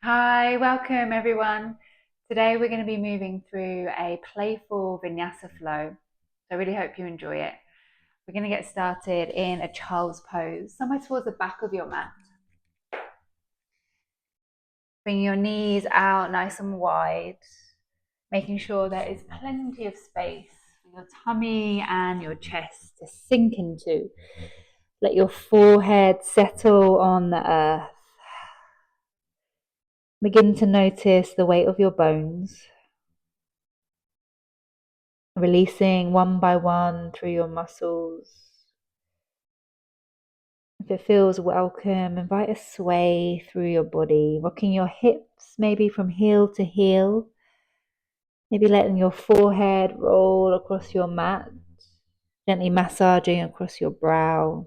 Hi, welcome everyone. Today we're going to be moving through a playful vinyasa flow. So I really hope you enjoy it. We're going to get started in a child's pose, somewhere towards the back of your mat. Bring your knees out nice and wide, making sure there is plenty of space for your tummy and your chest to sink into. Let your forehead settle on the earth. Begin to notice the weight of your bones, releasing one by one through your muscles. If it feels welcome, invite a sway through your body, rocking your hips maybe from heel to heel, maybe letting your forehead roll across your mat, gently massaging across your brow,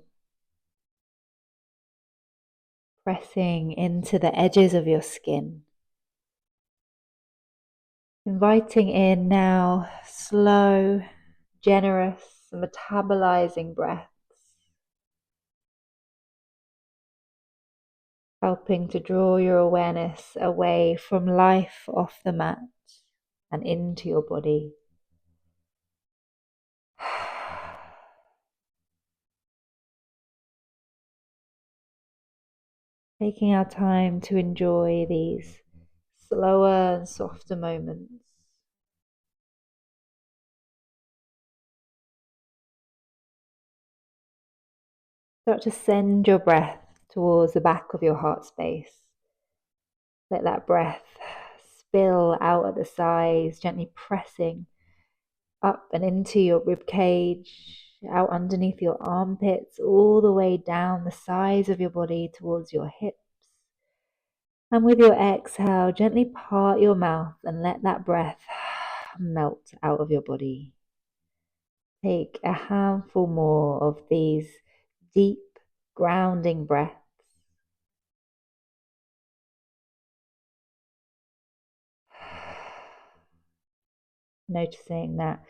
pressing into the edges of your skin. Inviting in now slow, generous, metabolizing breaths, helping to draw your awareness away from life off the mat and into your body. Taking our time to enjoy these slower and softer moments. Start to send your breath towards the back of your heart space. Let that breath spill out at the sides, gently pressing up and into your rib cage, out underneath your armpits, all the way down the sides of your body towards your hips. And with your exhale, gently part your mouth and let that breath melt out of your body. Take a handful more of these deep, grounding breaths. Noticing that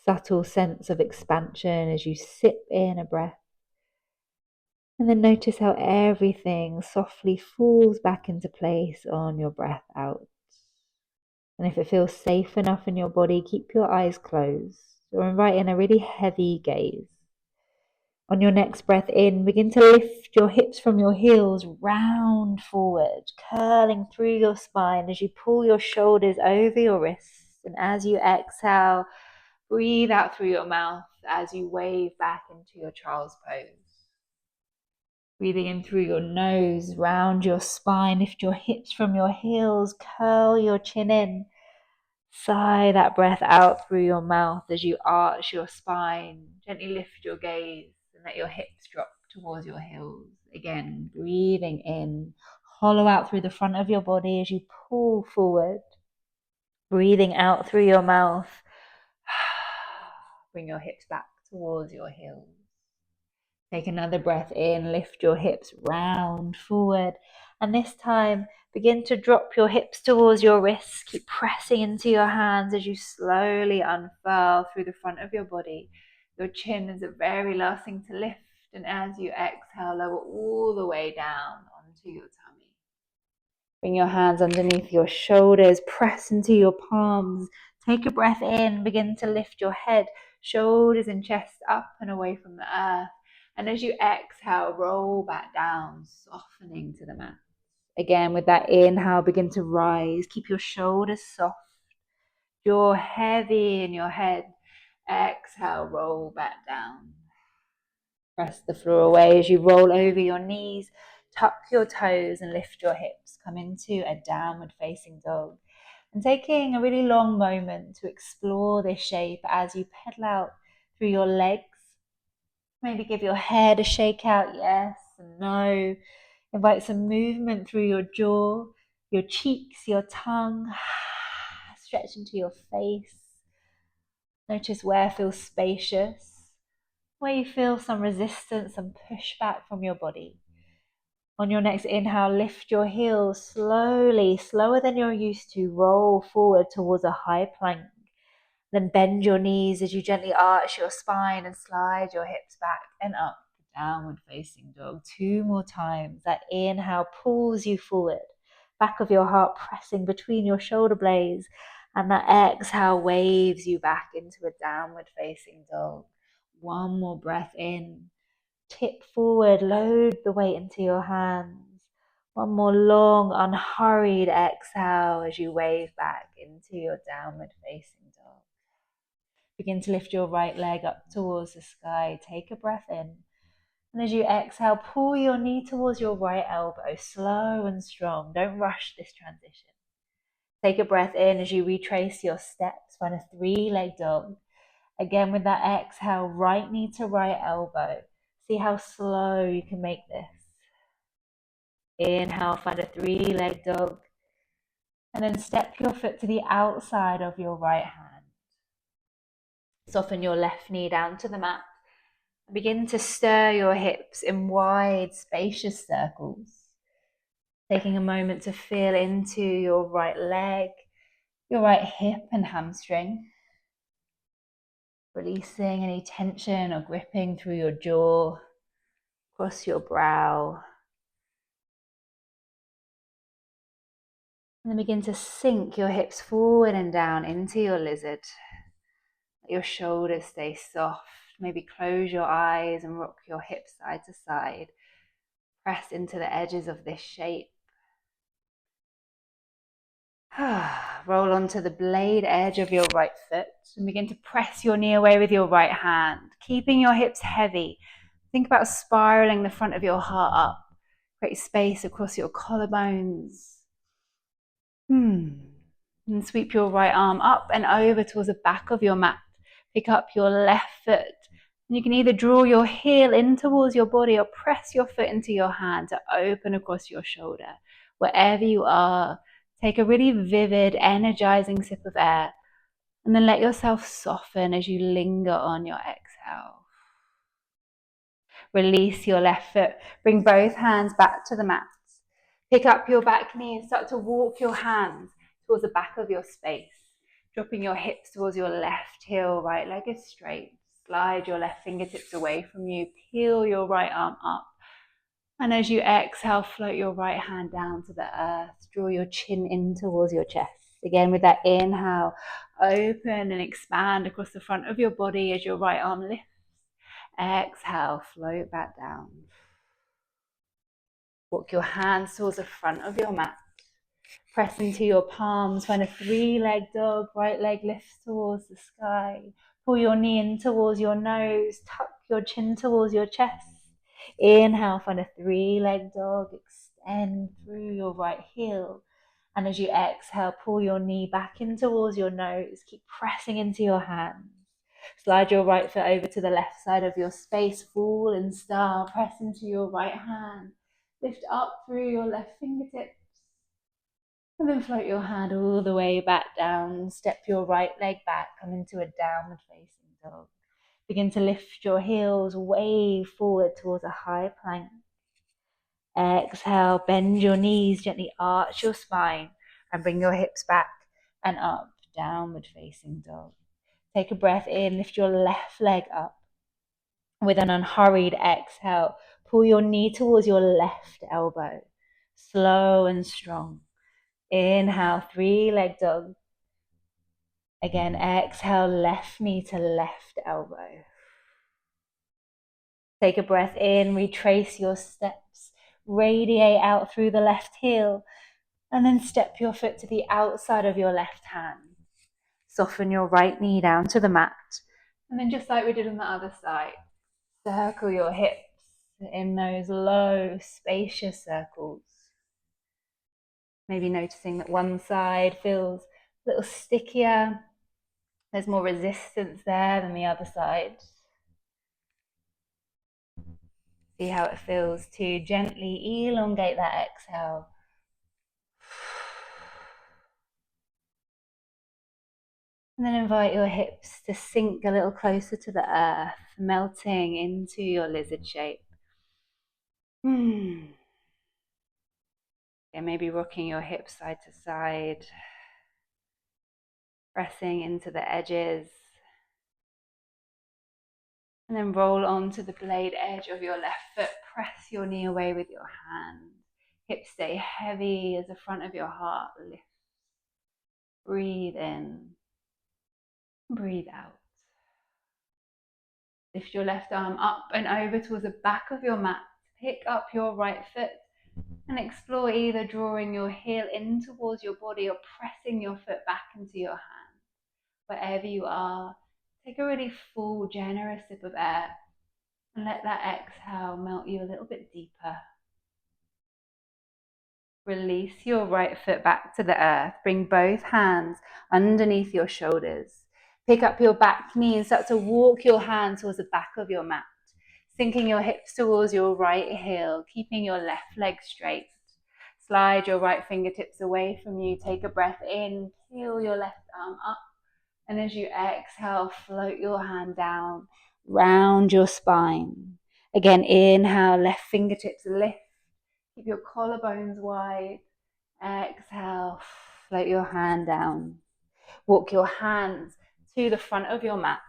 subtle sense of expansion as you sip in a breath. And then notice how everything softly falls back into place on your breath out. And if it feels safe enough in your body, keep your eyes closed or invite in a really heavy gaze. On your next breath in, begin to lift your hips from your heels, round forward, curling through your spine as you pull your shoulders over your wrists. And as you exhale, breathe out through your mouth as you wave back into your child's pose. Breathing in through your nose, round your spine, lift your hips from your heels, curl your chin in. Sigh that breath out through your mouth as you arch your spine. Gently lift your gaze and let your hips drop towards your heels. Again, breathing in. Hollow out through the front of your body as you pull forward. Breathing out through your mouth. Bring your hips back towards your heels. Take another breath in, lift your hips round forward, and this time begin to drop your hips towards your wrists. Keep pressing into your hands as you slowly unfurl through the front of your body. Your chin is the very last thing to lift, and as you exhale, lower all the way down onto your tummy. Bring your hands underneath your shoulders, press into your palms. Take a breath in, begin to lift your head, shoulders and chest up and away from the earth. And as you exhale, roll back down, softening to the mat. Again, with that inhale, begin to rise. Keep your shoulders soft, jaw heavy in your head. Exhale, roll back down. Press the floor away as you roll over your knees. Tuck your toes and lift your hips. Come into a downward facing dog. And taking a really long moment to explore this shape as you pedal out through your legs. Maybe give your head a shake out, yes and no. Invite some movement through your jaw, your cheeks, your tongue. Stretch into your face. Notice where feels spacious, where you feel some resistance, some pushback from your body. On your next inhale, lift your heels slowly, slower than you're used to. Roll forward towards a high plank. Then bend your knees as you gently arch your spine and slide your hips back and up. Downward facing dog. 2 more times. That inhale pulls you forward. back of your heart pressing between your shoulder blades. And that exhale waves you back into a downward facing dog. One more breath in. Tip forward, load the weight into your hands. One more long, unhurried exhale as you wave back into your downward facing dog. Begin to lift your right leg up towards the sky. Take a breath in. And as you exhale, pull your knee towards your right elbow, slow and strong. Don't rush this transition. Take a breath in as you retrace your steps. Find a three-leg dog. Again, with that exhale, right knee to right elbow. See how slow you can make this. Inhale, find a three-leg dog. And then step your foot to the outside of your right hand. Soften your left knee down to the mat. Begin to stir your hips in wide, spacious circles. Taking a moment to feel into your right leg, your right hip and hamstring. Releasing any tension or gripping through your jaw, across your brow. And then begin to sink your hips forward and down into your lizard. Let your shoulders stay soft. Maybe close your eyes and rock your hips side to side. Press into the edges of this shape. Roll onto the blade edge of your right foot and begin to press your knee away with your right hand, keeping your hips heavy. Think about spiraling the front of your heart up. Create space across your collarbones. And sweep your right arm up and over towards the back of your mat. Pick up your left foot. And you can either draw your heel in towards your body or press your foot into your hand to open across your shoulder. Wherever you are, take a really vivid, energizing sip of air. And then let yourself soften as you linger on your exhale. Release your left foot. Bring both hands back to the mat. Pick up your back knee and start to walk your hands towards the back of your space. Dropping your hips towards your left heel, right leg is straight. Slide your left fingertips away from you. Peel your right arm up. And as you exhale, float your right hand down to the earth. Draw your chin in towards your chest. Again, with that inhale, open and expand across the front of your body as your right arm lifts. Exhale, float back down. Walk your hands towards the front of your mat. Press into your palms. Find a three-leg dog. Right leg lifts towards the sky. Pull your knee in towards your nose. Tuck your chin towards your chest. Inhale, find a three-leg dog. Extend through your right heel. And as you exhale, pull your knee back in towards your nose. Keep pressing into your hands. Slide your right foot over to the left side of your space. Falling star. Press into your right hand. Lift up through your left fingertips. And then float your hand all the way back down. Step your right leg back. Come into a downward facing dog. Begin to lift your heels, wave forward towards a high plank. Exhale, bend your knees, gently arch your spine and bring your hips back and up, downward facing dog. Take a breath in, lift your left leg up. With an unhurried exhale, pull your knee towards your left elbow. Slow and strong. Inhale, three-leg dog. Again, exhale, left knee to left elbow. Take a breath in, retrace your steps, radiate out through the left heel, and then step your foot to the outside of your left hand. Soften your right knee down to the mat. And then just like we did on the other side, circle your hips in those low, spacious circles. Maybe noticing that one side feels a little stickier. There's more resistance there than the other side. See how it feels to gently elongate that exhale. And then invite your hips to sink a little closer to the earth, melting into your lizard shape. And maybe rocking your hips side to side, pressing into the edges. And then roll onto the blade edge of your left foot. Press your knee away with your hand. Hips stay heavy as the front of your heart lifts. Breathe in, breathe out. Lift your left arm up and over towards the back of your mat. Pick up your right foot and explore either drawing your heel in towards your body or pressing your foot back into your hand. Wherever you are, take a really full, generous sip of air and let that exhale melt you a little bit deeper. Release your right foot back to the earth. Bring both hands underneath your shoulders. Pick up your back knee and start to walk your hands towards the back of your mat, sinking your hips towards your right heel, keeping your left leg straight. Slide your right fingertips away from you. Take a breath in, peel your left arm up, and as you exhale, float your hand down, round your spine. Again, inhale, left fingertips lift. Keep your collarbones wide. Exhale, float your hand down. Walk your hands to the front of your mat.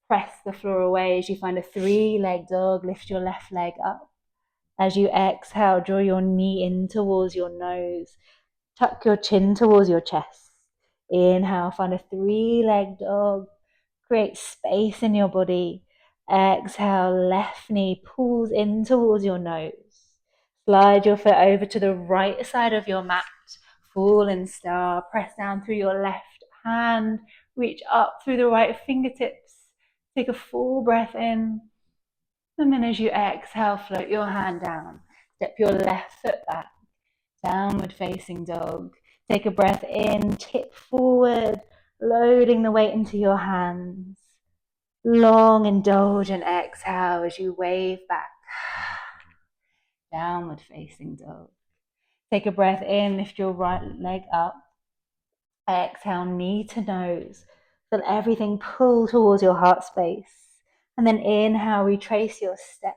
Press the floor away as you find a 3-leg dog. Lift your left leg up. As you exhale, draw your knee in towards your nose. Tuck your chin towards your chest. Inhale, find a 3-leg dog. Create space in your body. Exhale, left knee pulls in towards your nose. Slide your foot over to the right side of your mat. Fallen star. Press down through your left hand. Reach up through the right fingertips. Take a full breath in. And then as you exhale, float your hand down. Step your left foot back. Downward facing dog. Take a breath in. Tip forward. Loading the weight into your hands. Long indulgent exhale as you wave back. Downward facing dog. Take a breath in, lift your right leg up. Exhale, knee to nose. Feel everything pull towards your heart space. And then inhale, retrace your steps.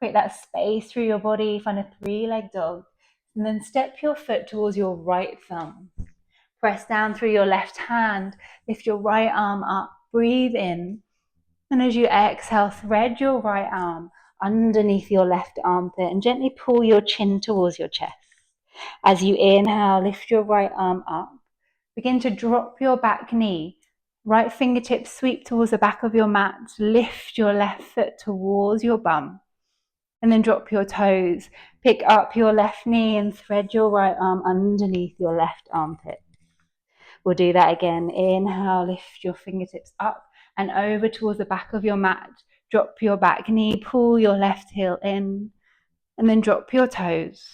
Create that space through your body, find a 3-leg dog. And then step your foot towards your right thumb. Press down through your left hand, lift your right arm up, breathe in. And as you exhale, thread your right arm underneath your left armpit and gently pull your chin towards your chest. As you inhale, lift your right arm up. Begin to drop your back knee. Right fingertips sweep towards the back of your mat. Lift your left foot towards your bum. And then drop your toes. Pick up your left knee and thread your right arm underneath your left armpit. We'll do that again. Inhale, lift your fingertips up and over towards the back of your mat. Drop your back knee, pull your left heel in, and then drop your toes.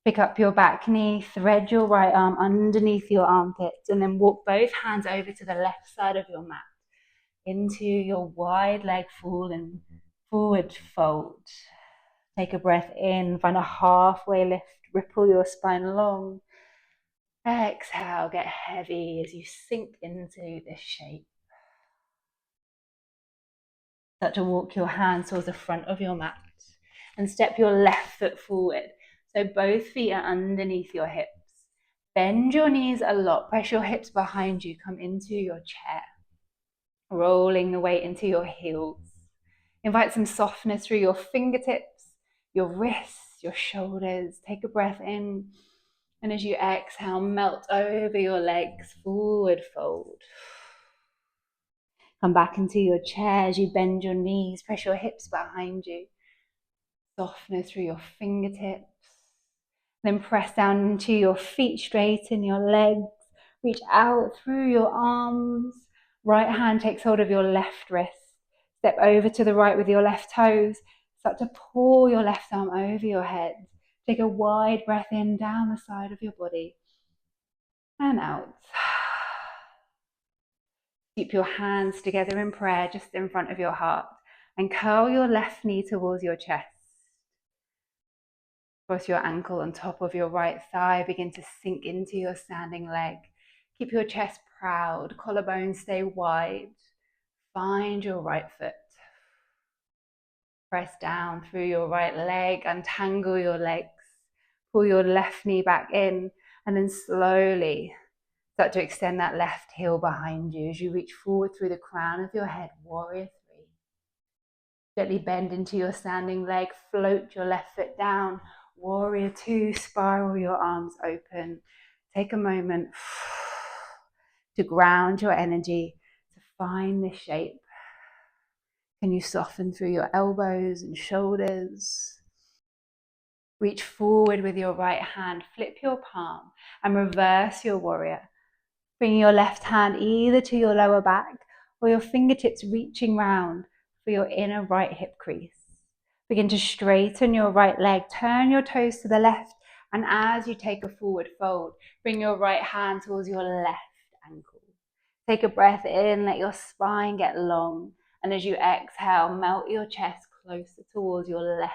Pick up your back knee, thread your right arm underneath your armpits, and then walk both hands over to the left side of your mat into your wide leg fallen forward fold. Take a breath in, find a halfway lift, ripple your spine long. Exhale, get heavy as you sink into this shape. Start to walk your hands towards the front of your mat and step your left foot forward. So both feet are underneath your hips. Bend your knees a lot, press your hips behind you, come into your chair. Rolling the weight into your heels. Invite some softness through your fingertips, your wrists, your shoulders. Take a breath in. And as you exhale, melt over your legs, forward fold. Come back into your chair as you bend your knees, press your hips behind you. Softness through your fingertips. Then press down into your feet, straighten your legs. Reach out through your arms. Right hand takes hold of your left wrist. Step over to the right with your left toes. Start to pull your left arm over your head. Take a wide breath in down the side of your body. And out. Keep your hands together in prayer just in front of your heart and curl your left knee towards your chest. Cross your ankle on top of your right thigh. Begin to sink into your standing leg. Keep your chest proud. Collarbones stay wide. Find your right foot. Press down through your right leg. Untangle your legs. Pull your left knee back in and then slowly start to extend that left heel behind you as you reach forward through the crown of your head, warrior 3. Gently bend into your standing leg, float your left foot down, Warrior two, spiral your arms open. Take a moment to ground your energy, to find this shape. Can you soften through your elbows and shoulders? Reach forward with your right hand, flip your palm and reverse your warrior. Bring your left hand either to your lower back or your fingertips reaching round for your inner right hip crease. Begin to straighten your right leg, turn your toes to the left, and as you take a forward fold, bring your right hand towards your left ankle. Take a breath in, let your spine get long, and as you exhale, melt your chest closer towards your left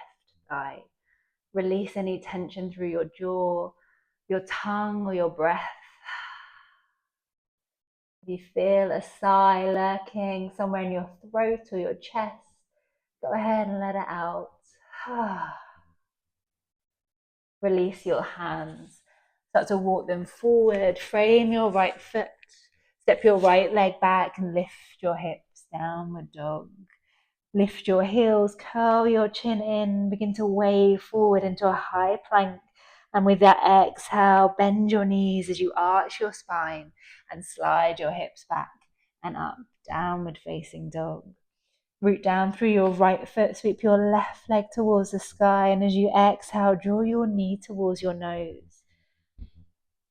thigh. Release any tension through your jaw, your tongue, or your breath. If you feel a sigh lurking somewhere in your throat or your chest, go ahead and let it out. Release your hands. Start to walk them forward. Frame your right foot. Step your right leg back and lift your hips. Downward dog. Lift your heels, curl your chin in, begin to wave forward into a high plank. And with that exhale, bend your knees as you arch your spine and slide your hips back and up, downward facing dog. Root down through your right foot, sweep your left leg towards the sky, and as you exhale, draw your knee towards your nose.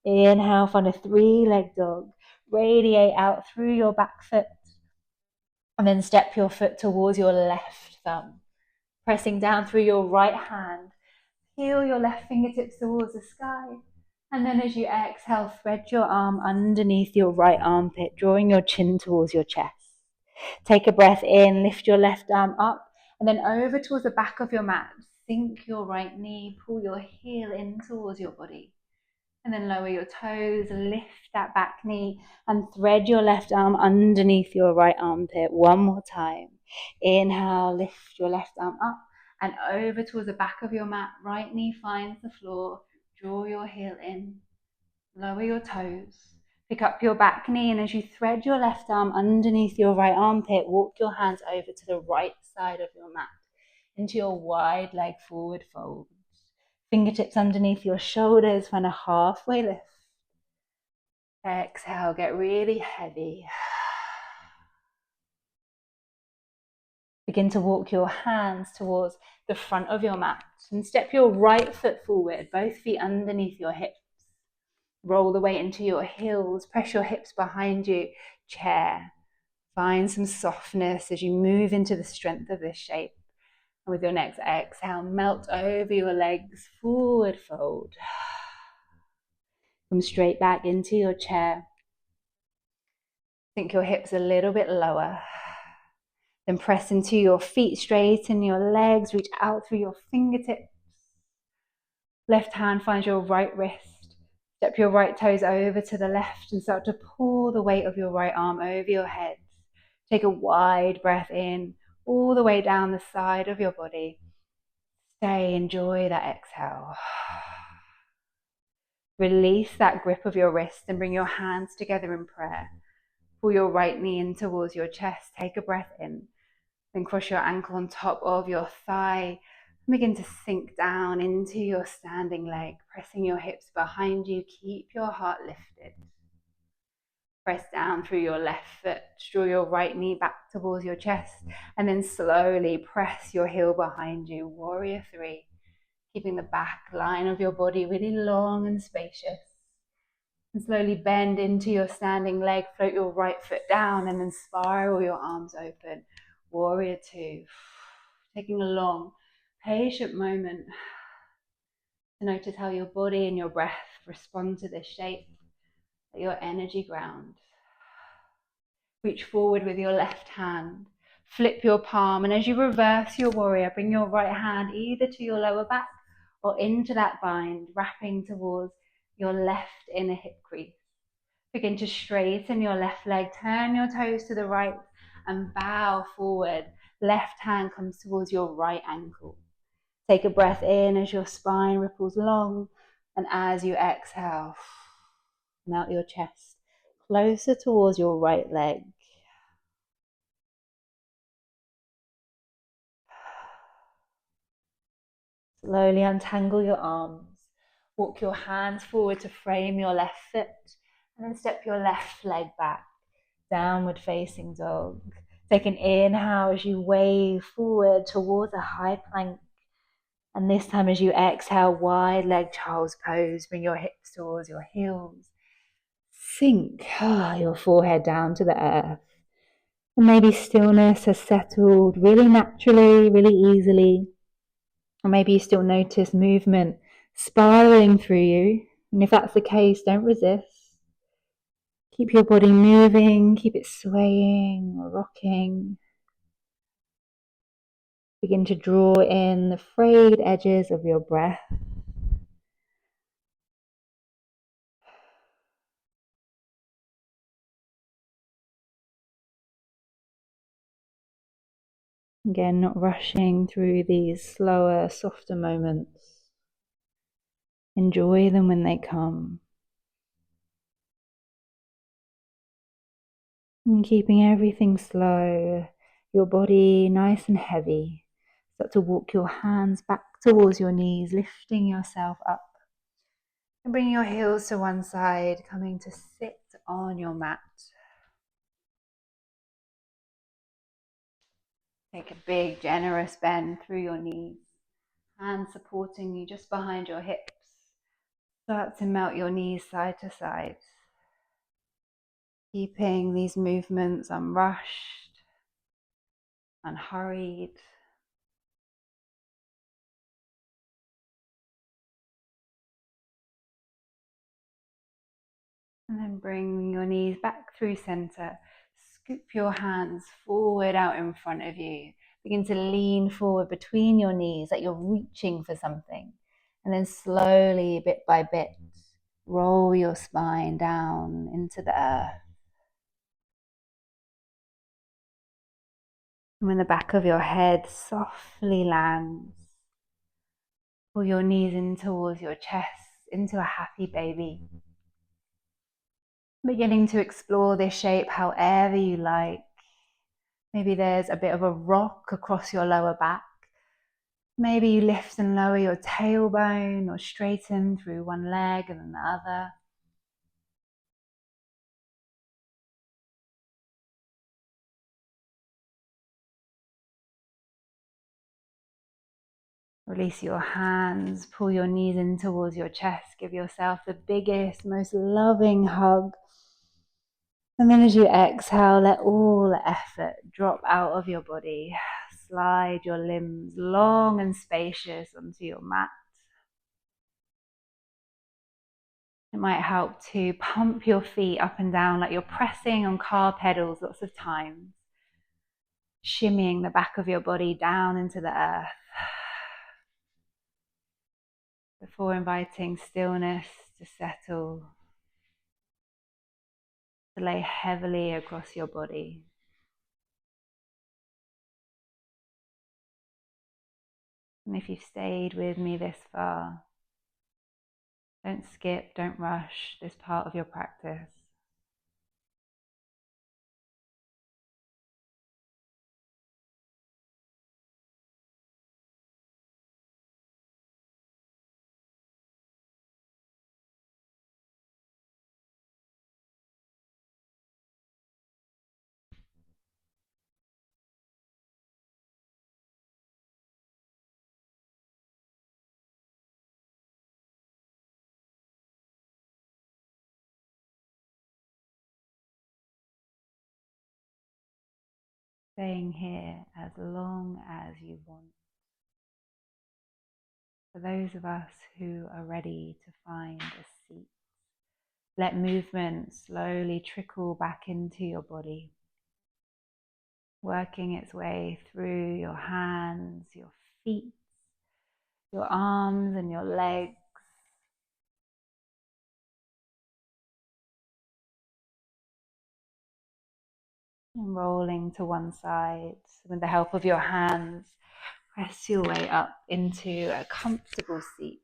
Inhale, find a three-leg dog. Radiate out through your back foot, and then step your foot towards your left thumb. Pressing down through your right hand, heel your left fingertips towards the sky. And then as you exhale, thread your arm underneath your right armpit, drawing your chin towards your chest. Take a breath in, lift your left arm up, and then over towards the back of your mat. Sink your right knee, pull your heel in towards your body. And then lower your toes, lift that back knee, and thread your left arm underneath your right armpit. One more time. Inhale, lift your left arm up and over towards the back of your mat. Right knee finds the floor. Draw your heel in. Lower your toes. Pick up your back knee, and as you thread your left arm underneath your right armpit, walk your hands over to the right side of your mat into your wide leg forward fold. Fingertips underneath your shoulders, find a halfway lift. Exhale, get really heavy. Begin to walk your hands towards the front of your mat and step your right foot forward, both feet underneath your hips. Roll the weight into your heels, press your hips behind you, chair. Find some softness as you move into the strength of this shape. And with your next exhale, melt over your legs, forward fold. Come straight back into your chair. Sink your hips a little bit lower. Then press into your feet, straighten your legs, reach out through your fingertips. Left hand finds your right wrist. Step your right toes over to the left and start to pull the weight of your right arm over your head. Take a wide breath in, all the way down the side of your body. Stay, enjoy that exhale. Release that grip of your wrist and bring your hands together in prayer. Pull your right knee in towards your chest. Take a breath in. Then cross your ankle on top of your thigh. And begin to sink down into your standing leg, pressing your hips behind you. Keep your heart lifted. Press down through your left foot. Draw your right knee back towards your chest. And then slowly press your heel behind you. Warrior three. Keeping the back line of your body really long and spacious. And slowly bend into your standing leg, float your right foot down, and then spiral your arms open. Warrior two. Taking a long, patient moment to notice how your body and your breath respond to this shape, at your energy ground. Reach forward with your left hand. Flip your palm, and as you reverse your warrior, bring your right hand either to your lower back or into that bind, wrapping towards your left inner hip crease. Begin to straighten your left leg, turn your toes to the right and bow forward. Left hand comes towards your right ankle. Take a breath in as your spine ripples long, and as you exhale, melt your chest closer towards your right leg. Slowly untangle your arms. Walk your hands forward to frame your left foot, and then step your left leg back. Downward facing dog. Take an inhale as you wave forward towards a high plank. And this time as you exhale, wide leg child's pose. Bring your hips towards your heels. Sink your forehead down to the earth. And maybe stillness has settled really naturally, really easily. Or maybe you still notice movement spiraling through you. And if that's the case, don't resist. Keep your body moving, keep it swaying or rocking. Begin to draw in the frayed edges of your breath. Again, not rushing through these slower, softer moments. Enjoy them when they come. And keeping everything slow, your body nice and heavy. Start to walk your hands back towards your knees, lifting yourself up. And bring your heels to one side, coming to sit on your mat. Take a big, generous bend through your knees. Hands supporting you just behind your hips. Start to melt your knees side to side. Keeping these movements unrushed, unhurried. And then bring your knees back through center. Scoop your hands forward out in front of you. Begin to lean forward between your knees like you're reaching for something. And then slowly, bit by bit, roll your spine down into the earth. And when the back of your head softly lands, pull your knees in towards your chest, into a happy baby. Beginning to explore this shape however you like. Maybe there's a bit of a rock across your lower back. Maybe you lift and lower your tailbone or straighten through one leg and then the other. Release your hands, pull your knees in towards your chest, give yourself the biggest, most loving hug. And then as you exhale, let all the effort drop out of your body. Slide your limbs long and spacious onto your mat. It might help to pump your feet up and down like you're pressing on car pedals lots of times. Shimmying the back of your body down into the earth. Before inviting stillness to settle, to lay heavily across your body. And if you've stayed with me this far, don't skip, don't rush this part of your practice. Staying here as long as you want. For those of us who are ready to find a seat, let movement slowly trickle back into your body, working its way through your hands, your feet, your arms and your legs. And rolling to one side. With the help of your hands, press your way up into a comfortable seat.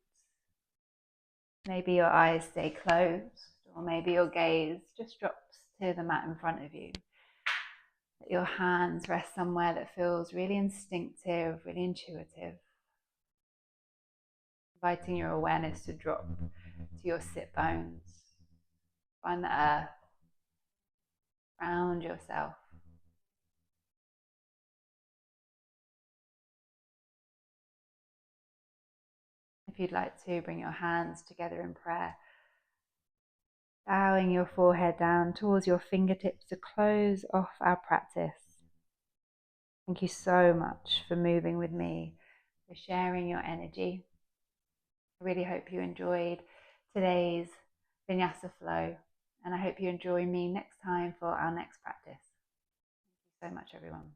Maybe your eyes stay closed, or maybe your gaze just drops to the mat in front of you. Let your hands rest somewhere that feels really instinctive, really intuitive. inviting your awareness to drop to your sit bones. Find the earth around yourself. If you'd like to, bring your hands together in prayer, bowing your forehead down towards your fingertips to close off our practice. Thank you so much for moving with me, for sharing your energy. I really hope you enjoyed today's Vinyasa flow, and I hope you enjoy me next time for our next practice. Thank you so much, everyone.